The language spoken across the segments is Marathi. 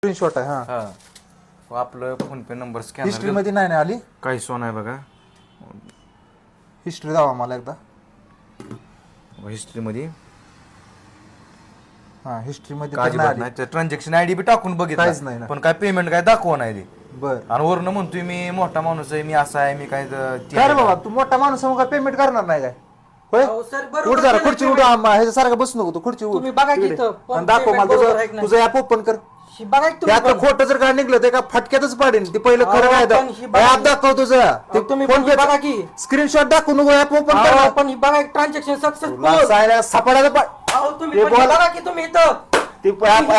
स्क्रीनशॉट आहे. हा हा आपलं फोन पे नंबर हिस्ट्री स्कॅनर मध्ये नाही ना आली. काही सोन आहे बघा हिस्ट्री दावा मला एकदा. हिस्ट्री मध्ये हा हिस्ट्री मध्ये काय तर नाही आली. नाही ट्रान्झॅक्शन आयडी बी टाकून काहीच नाही बघितलं ना. पण काय पेमेंट काय दाखवा नाही ते. बर आणि वरनं म्हणतोय मी मोठा माणूस आहे मी असा आहे मी काय काय रे बाबा तू मोठा माणूस आहे, मग काय पेमेंट करणार नाही काय होय. अहो, सर, बरोबर उठ जरा केलं खुर्ची उठ payment. ह्याच्यासारखं बसू नको तू खुर्ची उठ तुम्ही बघा की इकडे. इथं, पण आणि दाखव payment मला बरोबर आहे की नाही? तुझं ऍप ओपन कर. ही बघा की तुम्ही त्यातलं पण. खोटं जर काय निघलं ते का फटक्यातच पाडेन ते पहिलं अहो, खरं काय पण ही बघा ऍप की- दाखव तुझं ते तुम्ही फोन पण ही बघा की. स्क्रीनशॉट दाखवू नको ऍप ओपन अहो, कर. पण ही बघा ट्रान्झॅक्शन सक्सेसफुल. सापडायला अहो तुम्ही हे पण बोला. ही बघा की तुम्ही इथं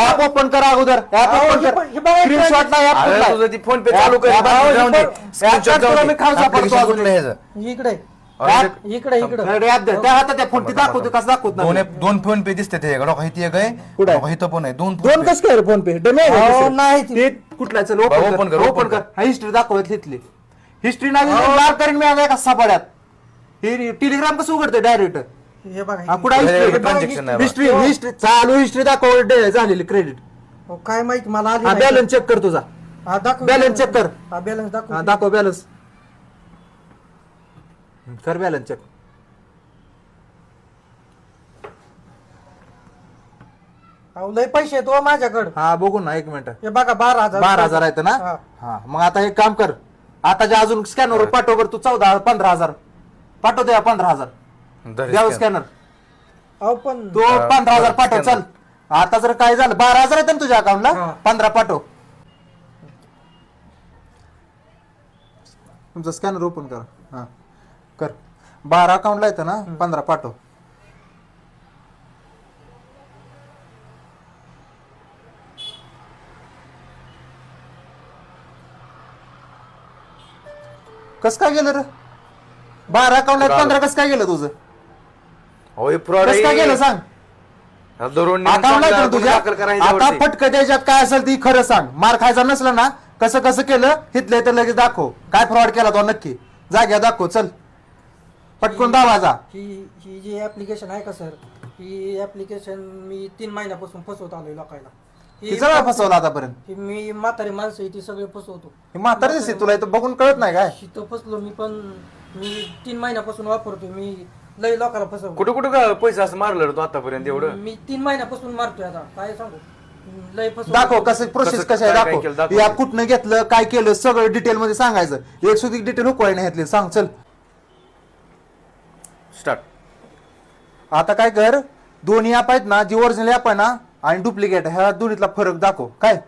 ऍप ओपन कर अगोदर. ऍप अहो, ओपन हे कर. पण- हे बघा, स्क्रीनशॉट नाही ऍप अरे तुझं ती फोन पे चालू कर ऍप- बाकी जाऊन दे. ऍप- Screenshot ऍप- जाऊन दे. मी खाऊ सापडतो Application अजून. कुठलं ह्याचं? इकडे अरे, इकडे इकडे ऍप दे त्या हातात त्या फोन ती दाखवतो कसं दाखवत दोन नाही. दोन फोन पे दिसते ते डोका इथे एक आहे कुठं आहे? डोका इथं पण आहे दोन दोन कसं काय फोन पे डमे अहो, नाही ते कुठला चल ओपन ओपन कर, कर ओपन ओपन कर. कर. हा हिस्ट्री दाखवत तिथली हिस्ट्री नाही लाल करीन मी आता एका सापड्यात. हे टेलिग्राम कसं उघडते डायरेक्ट. हे बघा हा कुठं हे हिस्ट्री transaction आहे बघा. हिस्ट्री हिस्ट्री चालू हिस्ट्री दाखव झालेली क्रेडिट. अहो, काय माहिती मला आली हा नाही. बॅलन्स चेक कर तुझा. हा, दाखव balance check कर. हा बॅलन्स दाखव. हा दाखव बॅलन्स कर बॅलन्स चेक. अहो, लय पैसे आहेत हो माझ्याकडे. हा बघू ना एक मिनिट. हे बघा 12,000 12,000 आहेत ना. हा. हा मग आता एक काम कर आता जे अजून स्कॅनर पाठव बरं तू 15,000 पाठव द्या 15,000 द्यावं स्कॅनर. अहो पण तो 15,000 पाठव चल. आता जर काय झालं 12,000 आहेत ना तुझ्या अकाउंटला हा. 15 पाठव. तुमचा स्कॅनर ओपन कर. हा कर 12 अकाउंटला येतं ना 15 पाठव. कस काय गेलं रे 12 अकाउंटला 15 कस काय गेलं तुझं होय फ्रॉड कस काय गेलं सांग. दररोज अकाउंटला येतं तुझ्या आता फटक त्याच्यात काय असेल ती खरं सांग. मार खायचा नसला ना कसं कसं केलं हिथले तर लगेच दाखव काय फ्रॉड केला तो नक्की जाग्या दाखव चल पटकून दावाजा. ही जी ऍप्लिकेशन आहे का सर ही ऍप्लिकेशन मी 3 महिन्यापासून फसवत आलोय लोकांना. ही तिचा वेळा फसवला आतापर्यंत. ही मी म्हातारी माणसं आहे ती सगळे फसवतो. हे म्हातारी दिसते तुला इथं बघून कळत नाही काय. तिथं फसलो मी पण मी 3 महिन्यापासून वापरतो. मी लय लोकांना फसवतो. कुठं कुठं पैसे असं मारलं रे तू आतापर्यंत एवढं मी 3 महिन्यापासून मारतोय आता काय सांगू लय फसवतो. दाखव कसं प्रोसेस कसं- कशा आहे काय- काय दाखव. केलं दाखव. या कुठनं घेतलं काय केलं सगळं डिटेल मध्ये सांगायचं. एक सुधी डिटेल हुकवाय नाही घेतली सांग चल. स्टार्ट. आता काय कर दोन्ही ॲप आहेत ना जी ओरिजिनल ॲप आहे ना आणि डुप्लिकेट ह्या दोन्हीतला फरक दाखव काय.